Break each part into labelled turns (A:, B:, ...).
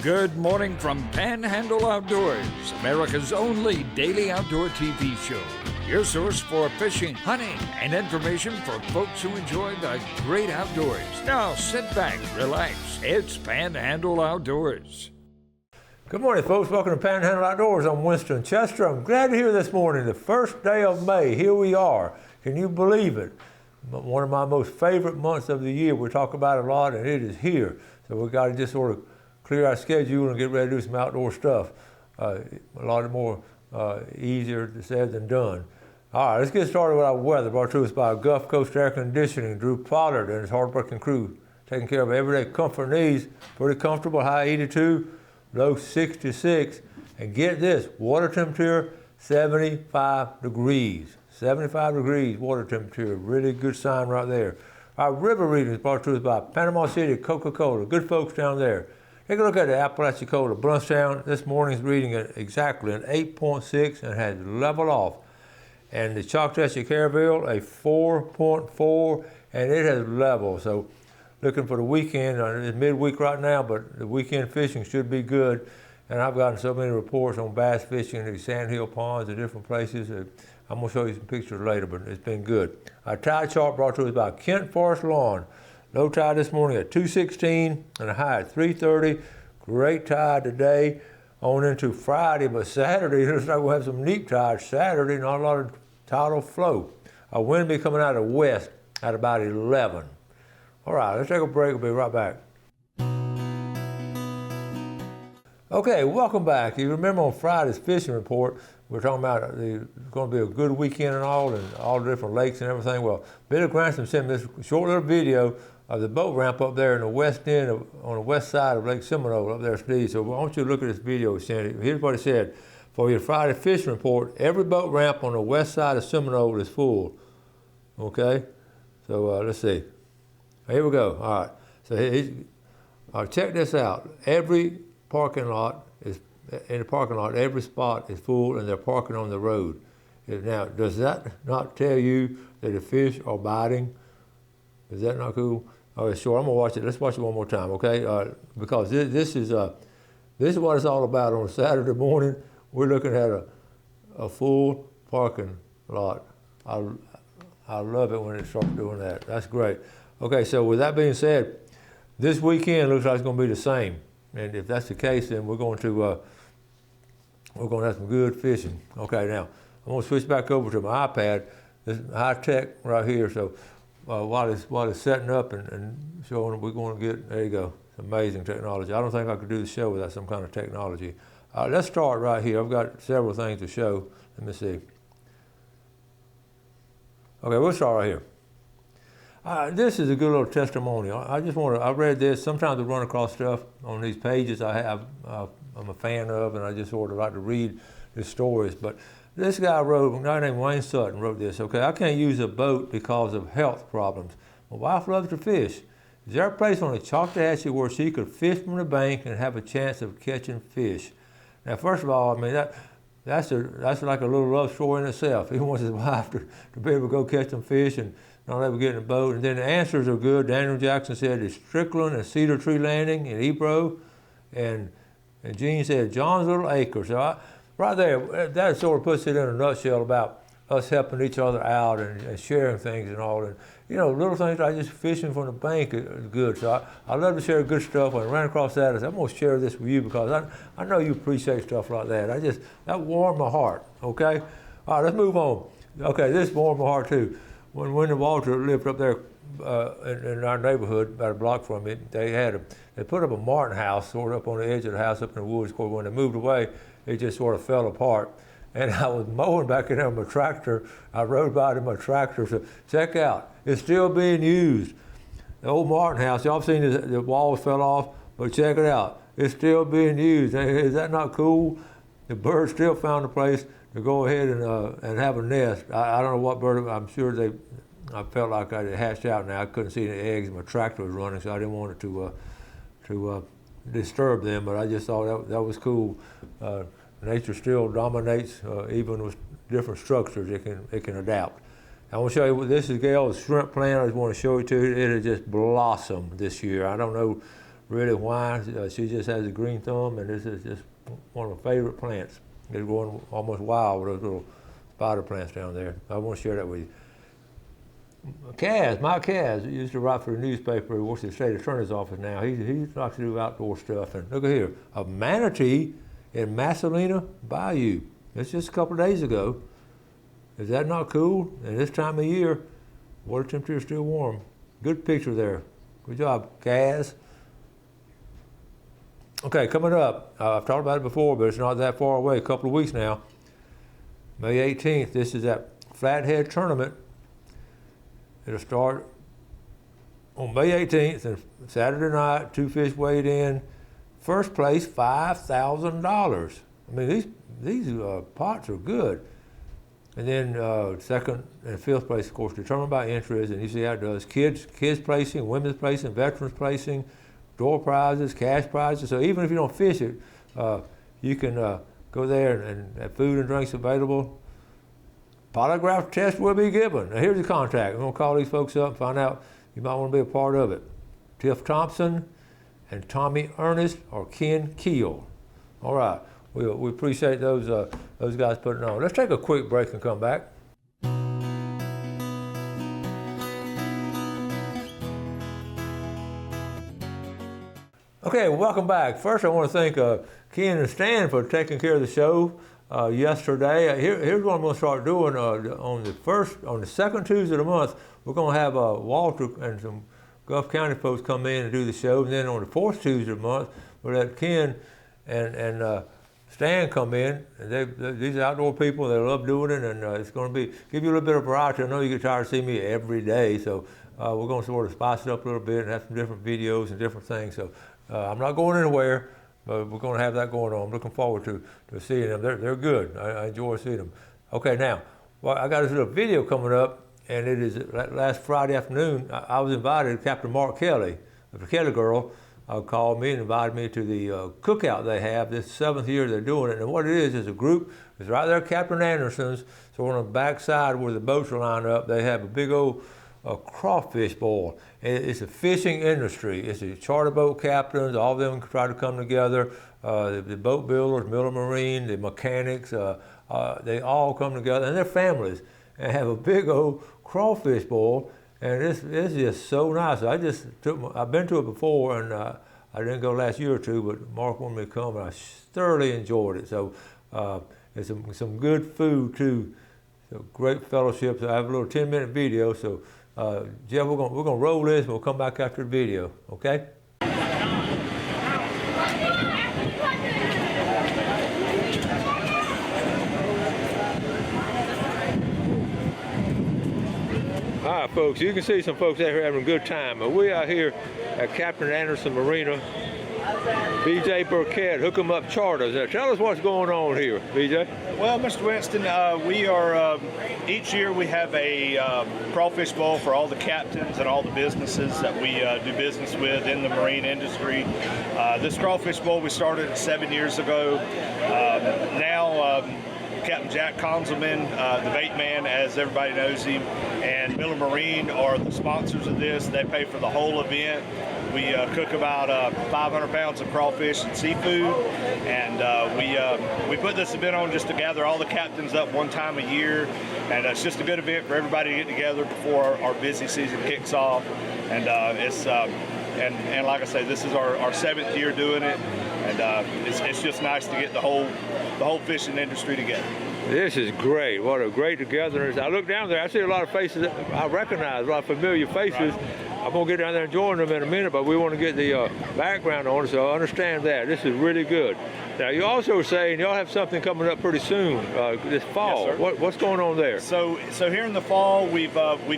A: Good morning from Panhandle Outdoors, America's only daily outdoor TV show. Your source for fishing, hunting, and information for folks who enjoy the great outdoors. Now sit back, relax. It's Panhandle Outdoors.
B: Good morning, folks. Welcome to Panhandle Outdoors. I'm Winston Chester. I'm glad to hear this morning, the first day of May. Here we are. Can you believe it? One of my most favorite months of the year. We talk about it a lot, and it is here. So we've got to just sort of clear our schedule and get ready to do some outdoor stuff. A lot more easier said than done. All right, let's get started with our weather. Brought to us by Gulf Coast Air Conditioning, Drew Pollard and his hard-working crew, taking care of everyday comfort needs. Pretty comfortable, high 82, low 66. And get this, water temperature 75 degrees. 75 degrees water temperature, really good sign right there. Our river reading is brought to us by Panama City Coca-Cola, good folks down there. Take a look at the Apalachicola Bluntstown. This morning's reading at exactly an 8.6 and has leveled off. And the Choctaw Caravelle, a 4.4, and it has leveled. So looking for the weekend, it's midweek right now, but the weekend fishing should be good. And I've gotten so many reports on bass fishing in the sandhill ponds and different places. I'm gonna show you some pictures later, but it's been good. Our tide chart brought to us by Kent Forest Lawn. Low tide this morning at 216 and a high at 330. Great tide today on into Friday, but Saturday, looks like we'll have some neap tide. Saturday, not a lot of tidal flow. Our wind will be coming out of the west at about 11. All right, let's take a break. We'll be right back. Okay, welcome back. You remember on Friday's fishing report, we're talking about it's going to be a good weekend and all the different lakes and everything. Well, Billy Grantham sent me this short little video of the boat ramp up there in the west end, on the west side of Lake Seminole up there, Steve. So I want you to look at this video he sent. Here's what he said. For your Friday fishing report, every boat ramp on the west side of Seminole is full. Okay? So let's see. Here we go. All right. So check this out. Every parking lot is, in the parking lot, every spot is full and they're parking on the road. Now, does that not tell you that the fish are biting? Is that not cool? Okay, sure, I'm gonna watch it. Let's watch it one more time, okay? Because this is what it's all about. On a Saturday morning, we're looking at a full parking lot. I love it when it starts doing that. That's great. Okay, so with that being said, this weekend looks like it's gonna be the same. And if that's the case, then we're going to have some good fishing. Okay, now I'm gonna switch back over to my iPad. This is high tech right here. So while it's setting up and showing, we're going to get, there you go. It's amazing technology. I don't think I could do the show without some kind of technology. Let's start right here. I've got several things to show. Let me see. Okay, we'll start right here. This is a good little testimonial. I read this. Sometimes I run across stuff on these pages I'm a fan of, and I just sort of like to read the stories. But this guy wrote, a guy named Wayne Sutton wrote this, okay, I can't use a boat because of health problems. My wife loves to fish. Is there a place on the Choctaw where she could fish from the bank and have a chance of catching fish? Now, first of all, I mean, that's like a little love story in itself. He wants his wife to be able to go catch some fish and not ever get in a boat. And then the answers are good. Daniel Jackson said it's Strickland and Cedar Tree Landing in Ebro. And Gene said John's Little Acre. So right there, that sort of puts it in a nutshell about us helping each other out and sharing things and all. And, you know, little things like just fishing from the bank is good. So I love to share good stuff. When I ran across that, I said, I'm going to share this with you because I know you appreciate stuff like that. That warmed my heart, okay? All right, let's move on. Okay, this warmed my heart too. When Wyndham Walter lived up there in our neighborhood, about a block from it, they put up a Martin house sort of up on the edge of the house up in the woods. Of course, when they moved away, it just sort of fell apart. And I was mowing back in there with my tractor. I rode by it in my tractor. So check out, it's still being used. The old Martin house, y'all seen the walls fell off, but check it out, it's still being used. Is that not cool? The birds still found a place to go ahead and have a nest. I don't know what bird, I'm sure I felt like I had hatched out now. I couldn't see any eggs and my tractor was running, so I didn't want it to disturb them, but I just thought that was cool. Nature still dominates, even with different structures, it can adapt. I want to show you, this is Gail's shrimp plant. I just want to show it to you. It has just blossomed this year. I don't know really whines. She just has a green thumb, and this is just one of my favorite plants. They're growing almost wild with those little spider plants down there. I want to share that with you. Mike Kaz, used to write for the newspaper. He works at the state attorney's office now. He likes to do outdoor stuff. And look at here, a manatee in Masalina Bayou. It's just a couple of days ago. Is that not cool? And this time of year, water temperature is still warm. Good picture there. Good job, Kaz. Okay, coming up, I've talked about it before, but it's not that far away, a couple of weeks now. May 18th, this is that Flathead tournament. It'll start on May 18th, and Saturday night, 2 fish weighed in. First place, $5,000. I mean, these pots are good. And then second and fifth place, of course, determined by interest, and you see how it does. Kids placing, women's placing, veterans placing, door prizes, cash prizes. So even if you don't fish it, you can go there and have food and drinks available. Polygraph test will be given. Now here's the contact. I'm gonna call these folks up and find out you might want to be a part of it. Tiff Thompson and Tommy Ernest or Ken Keel. All right, we appreciate those guys putting it on. Let's take a quick break and come back. Okay, welcome back. First, I want to thank Ken and Stan for taking care of the show yesterday. Here's what I'm going to start doing on the second Tuesday of the month. We're going to have Walter and some Gulf County folks come in and do the show, and then on the fourth Tuesday of the month, we'll let Ken and Stan come in. And these are outdoor people. They love doing it, and it's going to give you a little bit of variety. I know you get tired of seeing me every day, so we're going to sort of spice it up a little bit and have some different videos and different things. So I'm not going anywhere, but we're going to have that going on. I'm looking forward to seeing them. They're good. I enjoy seeing them. Okay, now, well, I got this little video coming up, and it is last Friday afternoon. I was invited. Captain Mark Kelly, the Kelly girl, called me and invited me to the cookout they have. This 7th year they're doing it, and what it is a group. It's right there at Captain Anderson's. So on the back side where the boats are lined up, they have a big old crawfish boil. It's a fishing industry. It's the charter boat captains, all of them try to come together. The boat builders, Miller Marine, the mechanics, they all come together, and their families, and have a big old crawfish boil. And it's just so nice. I've been to it before, and I didn't go last year or two, but Mark wanted me to come, and I thoroughly enjoyed it. So it's some good food too. So great fellowship. So I have a little 10-minute video. So Jeff, we're gonna roll this, and we'll come back after the video. Okay? All right, folks, you can see some folks out here having a good time. But we out here at Captain Anderson Marina. BJ Burkett, Hook 'em Up Charters. Now, tell us what's going on here, BJ.
C: Well, Mr. Winston, we are, each year we have a crawfish bowl for all the captains and all the businesses that we do business with in the marine industry. This crawfish bowl we started 7 years ago. Now, Captain Jack Conzelman, the bait man, as everybody knows him, and Miller Marine are the sponsors of this. They pay for the whole event. We cook about 500 pounds of crawfish and seafood, and we put this event on just to gather all the captains up one time a year, and it's just a good event for everybody to get together before our busy season kicks off. And and like I say, this is our 7th year doing it, and it's just nice to get the whole fishing industry together.
B: This is great. What a great togetherness. I look down there, I see a lot of faces that I recognize, a lot of familiar faces. Right. I'm going to get down there and join them in a minute, but we want to get the background on it, so I understand that. This is really good. Now, you also saying y'all have something coming up pretty soon, this fall.
C: Yes, sir.
B: What's going on there?
C: So here in the fall, we've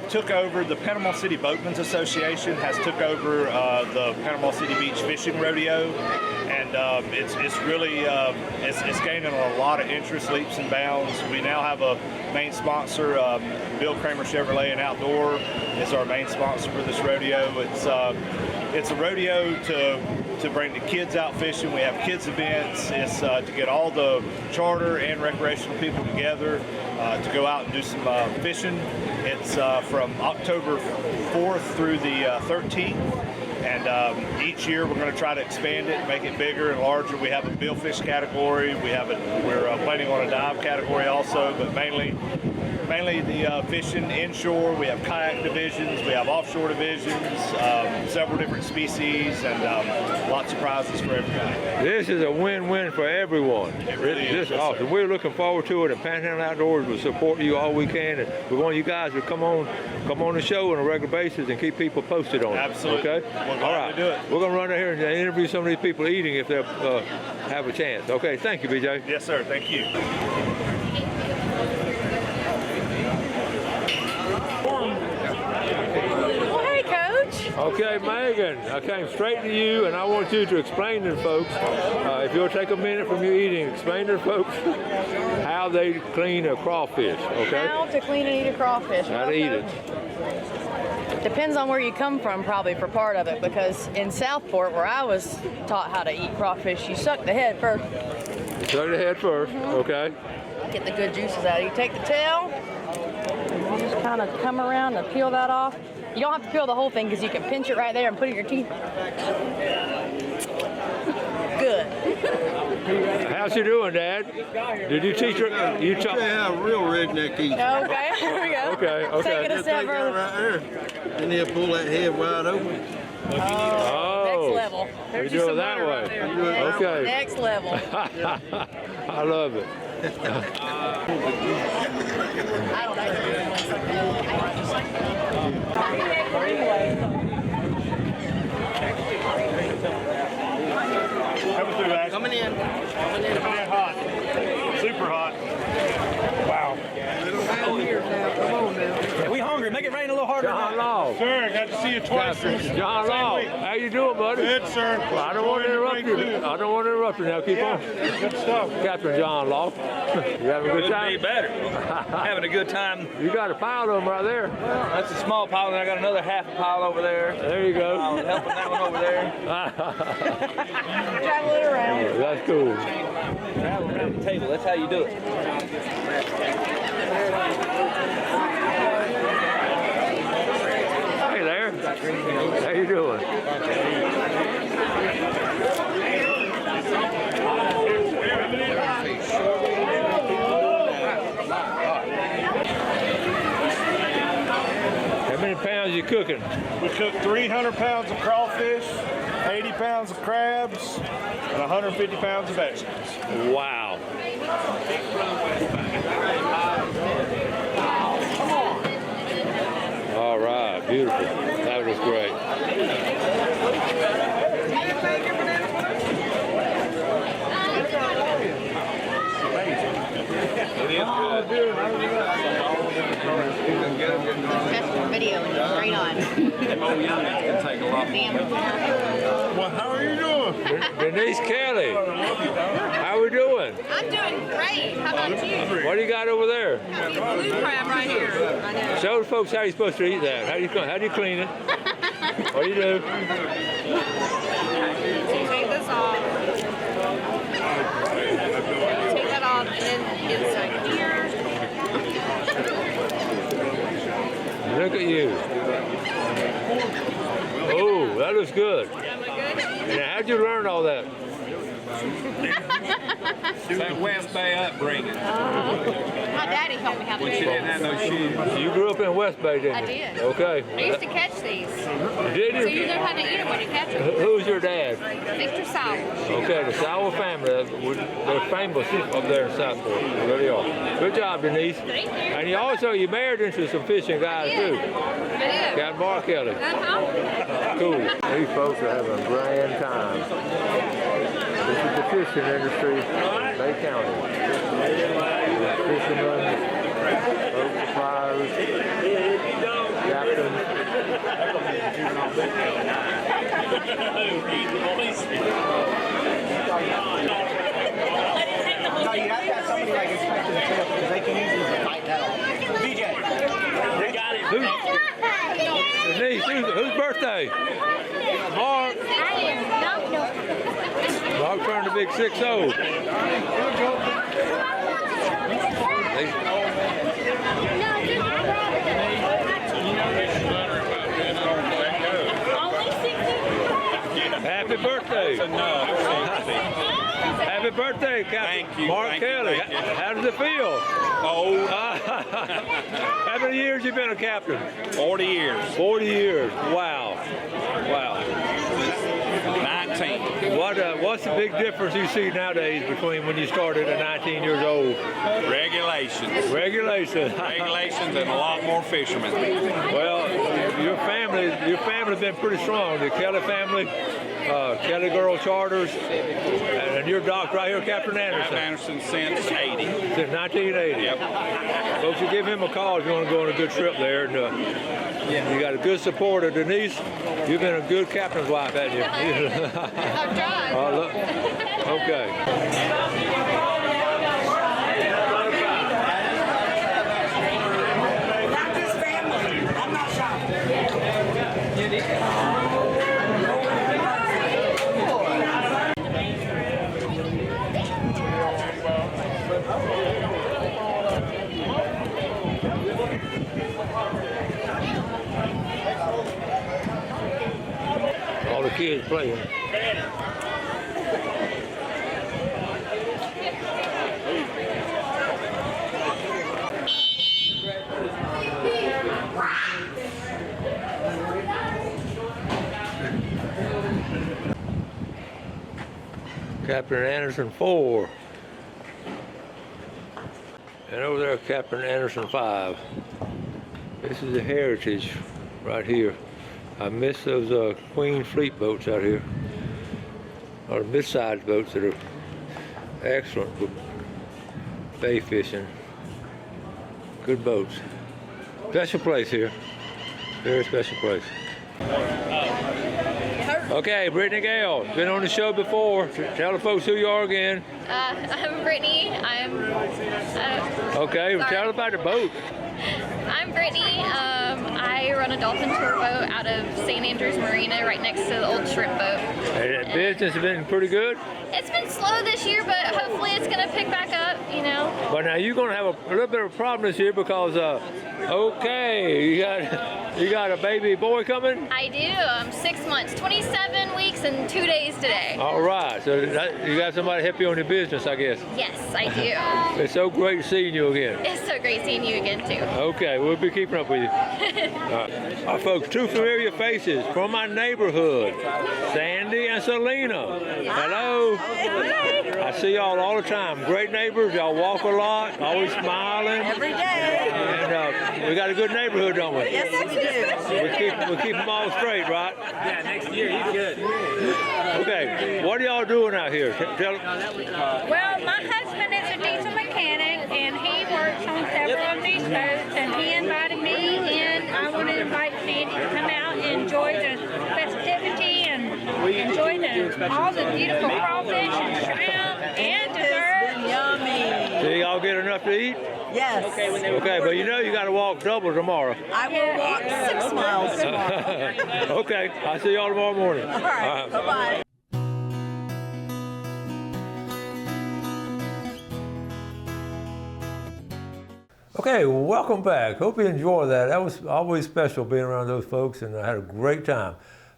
C: took over, the Panama City Boatmen's Association has took over the Panama City Beach Fishing Rodeo, and it's really it's gaining a lot of interest, leaps and bounds. We now have a main sponsor, Bill Kramer Chevrolet and Outdoor is our main sponsor for this rodeo. It's a rodeo to bring the kids out fishing. We have kids events. It's to get all the charter and recreational people together to go out and do some fishing. It's from October 4th through the 13th. And each year we're going to try to expand it, make it bigger and larger. We have a billfish category. We're planning on a dive category also, but mainly the fishing inshore. We have kayak divisions, we have offshore divisions, several different species, and lots of prizes for everybody.
B: This is a win-win for everyone.
C: It really
B: This is
C: is.
B: awesome. We're looking forward to it, and Panhandle Outdoors will support you all we can. And we want you guys to come on the show on a regular basis and keep people posted on it.
C: Absolutely.
B: Okay.
C: We're glad
B: all right.
C: to do it.
B: We're gonna run out here and interview some of these people eating if they'll have a chance. Okay. Thank you, BJ.
C: Yes, sir. Thank you.
D: Well, hey, Coach.
B: Okay, Megan, I came straight to you, and I want you to explain to folks, if you'll take a minute from your eating, explain to folks how they clean a crawfish, okay?
D: How to clean and eat a crawfish.
B: How to eat it.
D: Depends on where you come from, probably, for part of it, because in Southport, where I was taught how to eat crawfish, you suck the head first.
B: Suck the head first, okay?
D: Get the good juices out. You take the tail, you just kind of come around and peel that off. You don't have to peel the whole thing because you can pinch it right there and put it in your teeth. Good.
B: How's she doing, Dad? Did you teach her? You taught.
E: Yeah, real redneck eat.
D: Okay, there we go.
B: Okay.
D: Take it a step
E: Take that
D: further.
E: right there. And then pull that head wide open.
B: Oh,
D: Next level.
B: you
D: There's
B: do
D: just
B: it
D: some
B: that
D: butter right
B: way.
D: there.
B: Okay.
D: Next level.
B: I love it.
D: I don't know.
C: Coming through, guys.
E: Coming in.
C: Coming in hot. Super hot. Wow.
F: We hungry. Make it rain a little harder.
B: John Law.
C: Sir, got to see you twice.
B: John Law. How you doing, buddy?
C: Good, sir.
B: Well, I don't want to interrupt you. I don't want to interrupt you now. Keep on.
C: Good stuff.
B: Captain John Law. You having a good
F: Couldn't be
B: time?
F: better. Having a good time.
B: You got a pile of them right there.
F: That's a small pile, and I got another half a pile over there.
B: There you go.
F: I'm helping that one over there.
D: Travel it around.
B: That's cool.
F: Travel around the table. That's how you do it.
B: Hey there. How you doing? How many pounds you cooking?
C: We cooked 300 pounds of crawfish, 80 pounds of crabs, and 150 pounds of vegetables.
B: Wow. All right, beautiful. That was great.
D: Video and straight on.
C: Well, how are you doing?
B: Denise Kelly, how we doing?
G: I'm doing great. How about you?
B: What do you got over there?
G: Blue crab right here. I know.
B: Show the folks how you're supposed to eat that. How do you clean it? What do you do?
G: Take this off. Take that off and then inside here.
B: Look at you. Oh, that looks good.
G: Am I good?
B: Now, how'd you learn all that?
F: That West Bay upbringing.
G: My daddy taught me how to do
F: She didn't
G: it.
F: have no shoes.
B: You grew up in West Bay, didn't you?
G: I did.
B: Okay.
G: I used to catch these.
B: Did
G: So you
B: you?
G: learn how to eat them when you catch them.
B: Who's your dad?
G: Mr. Sour.
B: Okay, the Sowell family. They're famous up there in Southport. They really are. Good job, Denise.
G: Thank you.
B: And you married into some fishing guys too.
G: I did.
B: Got Mark Kelly.
G: Uh-huh.
B: Cool. These folks are having a grand time. This is the fishing industry in Bay County. Fishermen, boat suppliers, captains.
H: No, you have to have somebody like inspecting the tail because they can usually fight that off. BJ, they got it.
B: Denise, whose birthday? Mark. Mark turned a big 6-0. birthday.
F: That's enough.
B: Happy birthday, Captain
F: Thank you,
B: Mark
F: thank you,
B: Kelly.
F: thank you.
B: How does it feel?
F: Old.
B: How many years you been a captain?
F: 40 years.
B: 40 years. Wow. Wow.
F: 19.
B: What's the big difference you see nowadays between when you started at 19 years old?
F: Regulations.
B: Regulations.
F: Regulations and a lot more fishermen.
B: Well, your family's been pretty strong. The Kelly family, Kelly Girl Charters, and your doc right here, Captain Anderson.
F: Anderson since 80.
B: Since 1980.
F: Yep.
B: Folks, you give him a call if you want to go on a good trip there. And, you got a good supporter, Denise. You've been a good captain's wife, haven't you?
G: I've tried.
B: Oh, look. Okay.
I: Not this family. I'm not shocked.
B: All the kids playing. Captain Anderson 4. And over there, Captain Anderson 5. This is the Heritage right here. I miss those Queen Fleet boats out here, or mid-sized boats that are excellent for bay fishing. Good boats. Special place here. Very special place. Okay, Brittany Gale, been on the show before. Tell the folks who you are again.
J: I'm Brittany.
B: Okay,
J: sorry.
B: tell us about the boat.
J: I'm Brittany. I run a dolphin tour boat out of St. Andrews Marina, right next to the old shrimp boat.
B: And business has been pretty good.
J: It's been slow this year, but hopefully it's going to pick back up, you know.
B: But now you're going to have a little bit of a problem this year because, okay, you got a baby boy coming?
J: I do. I'm 6 months, 27 weeks and 2 days today.
B: All right, so you got somebody help you on your business, I guess.
J: Yes, I do.
B: It's so great seeing you again.
J: It's so great seeing you again, too.
B: Okay, we'll be keeping up with you. Folks, two familiar faces from my neighborhood, Sandy and Selena. Hello.
I: Hi.
B: I see y'all all the time. Great neighbors. Y'all walk a lot, always smiling.
I: Every day.
B: And we got a good neighborhood, don't we?
I: Yes,
B: We keep them all straight, right?
F: Yeah, next year he's good.
B: Okay, what are y'all doing out here?
K: Well, my husband is a diesel mechanic, and he works on several of these boats, and he invited me, and I want to invite Sandy to come out and enjoy the festivity and enjoy all the beautiful crawfish and shrimp and dessert.
I: Yummy.
B: Do y'all get enough to eat?
I: Yes.
B: Okay, but you know you got to walk double tomorrow.
I: I will walk 6 miles tomorrow.
B: Okay, I'll see y'all tomorrow morning.
I: All right. Bye-bye.
B: Okay, welcome back. Hope you enjoyed that. That was always special being around those folks, and I had a great time.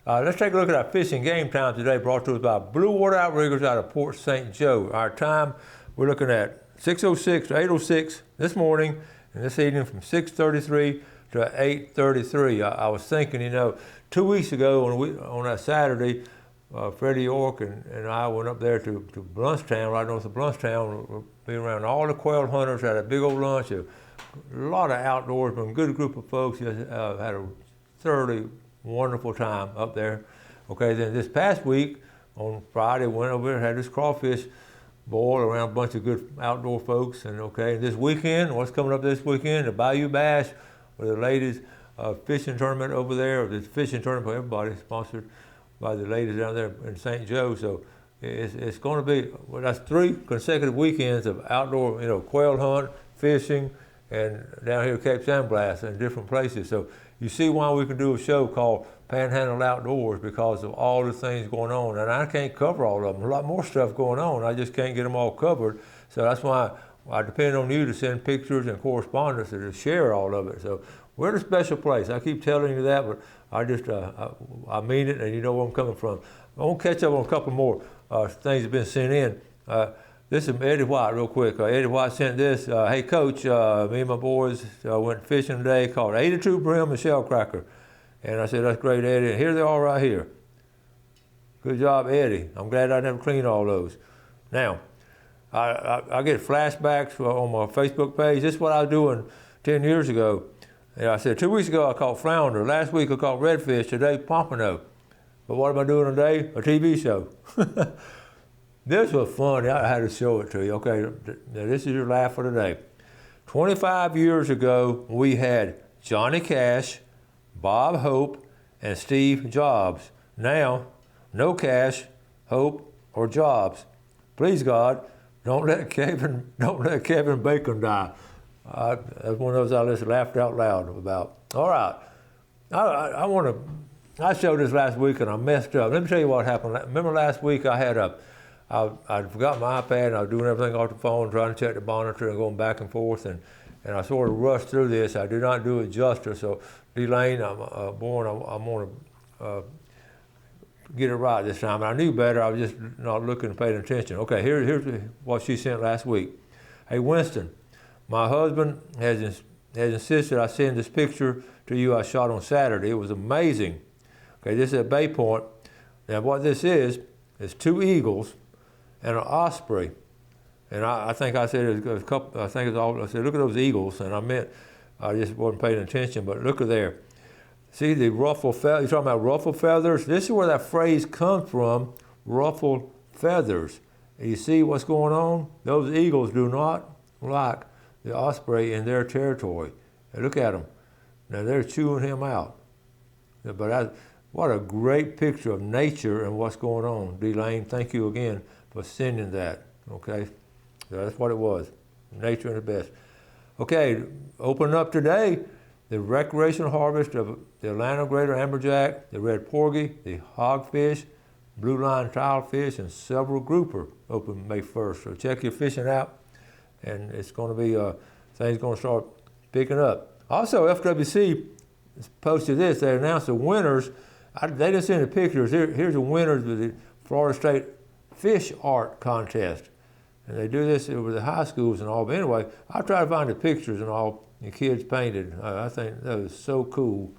B: Let's take a look at our fishing game time today, brought to us by Blue Water Outriggers out of Port St. Joe. Our time, we're looking at 6:06 to 8:06 this morning, and this evening from 6:33 to 8:33. I was thinking, 2 weeks ago on that Saturday, Freddie York and I went up there to Bluntstown, right north of Bluntstown, being around all the quail hunters, had a big old lunch, a lot of outdoorsmen, good group of folks, had a thoroughly wonderful time up there. Okay, then this past week, on Friday, went over there and had this crawfish boil around a bunch of good outdoor folks. And this weekend, what's coming up this weekend? The Bayou Bash, with the ladies fishing tournament over there. This fishing tournament for everybody, sponsored by the ladies down there in St. Joe. So it's going to be, that's 3 consecutive weekends of outdoor, quail hunt, fishing, and down here Cape Sandblast in different places. So you see why we can do a show called Panhandle Outdoors, because of all the things going on. And I can't cover all of them. A lot more stuff going on. I just can't get them all covered. So that's why I depend on you to send pictures and correspondence and to share all of it. So we're in a special place. I keep telling you that, but I mean it, and you know where I'm coming from. I want to catch up on a couple more things that have been sent in. This is Eddie White, real quick. Eddie White sent this. Hey, Coach, me and my boys went fishing today, caught 82 brim and shell cracker. And I said, that's great, Eddie. And here they are right here. Good job, Eddie. I'm glad I never cleaned all those. Now, I get flashbacks on my Facebook page. This is what I was doing 10 years ago. And I said, 2 weeks ago I caught flounder. Last week I caught redfish. Today, pompano. But what am I doing today? A TV show. This was fun. I had to show it to you. Okay, now this is your laugh for today. 25 years ago, we had Johnny Cash, Bob Hope, and Steve Jobs. Now, no Cash, Hope, or Jobs. Please God, don't let Kevin Bacon die. That's one of those I just laughed out loud about. All right, I showed this last week and I messed up. Let me tell you what happened. Remember last week I'd forgot my iPad and I was doing everything off the phone, trying to check the monitor and going back and forth, and I sort of rushed through this. I did not do it justice. So, Delane, I'm going to get it right this time. And I knew better. I was just not looking and paying attention. Okay, here's what she sent last week. Hey, Winston, my husband has insisted I send this picture to you I shot on Saturday. It was amazing. Okay, this is at Bay Point. Now, what this is 2 eagles and an osprey. And I think I said it was a couple. I think it's all. I said, look at those eagles, and I meant I just wasn't paying attention. But look at there. See the ruffled feathers. You're talking about ruffled feathers. This is where that phrase comes from. Ruffled feathers. And you see what's going on? Those eagles do not like the osprey in their territory. And look at them. Now they're chewing him out. But what a great picture of nature and what's going on. Delane, thank you again for sending that. Okay. So that's what it was, nature and the best. Okay, opening up today, the recreational harvest of the Atlanta greater amberjack, the red porgy, the hogfish, blue line tilefish, and several grouper open May 1st. So check your fishing out, and it's going to be, things going to start picking up. Also, FWC posted this. They announced the winners. They didn't send the pictures. Here's the winners of the Florida State Fish Art Contest. And they do this with the high schools and all. But anyway, I try to find the pictures and all the kids painted. I think that was so cool.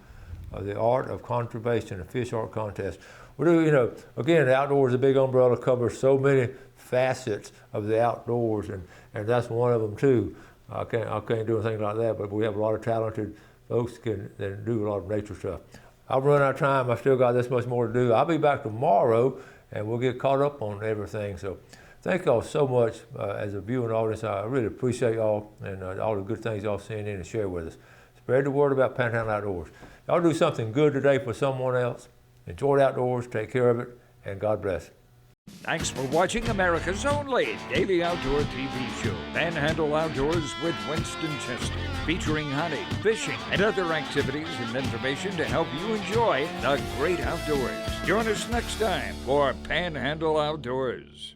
B: The art of conservation, the fish art contest. We do, again, the outdoors, the big umbrella covers so many facets of the outdoors, and that's one of them too. I can't do anything like that, but we have a lot of talented folks that do a lot of nature stuff. I've run out of time. I still got this much more to do. I'll be back tomorrow, and we'll get caught up on everything. So thank y'all so much as a viewing audience. I really appreciate y'all and all the good things y'all send in and share with us. Spread the word about Panhandle Outdoors. Y'all do something good today for someone else. Enjoy the outdoors, take care of it, and God bless.
A: Thanks for watching America's only daily outdoor TV show, Panhandle Outdoors with Winston Chester, featuring hunting, fishing, and other activities and information to help you enjoy the great outdoors. Join us next time for Panhandle Outdoors.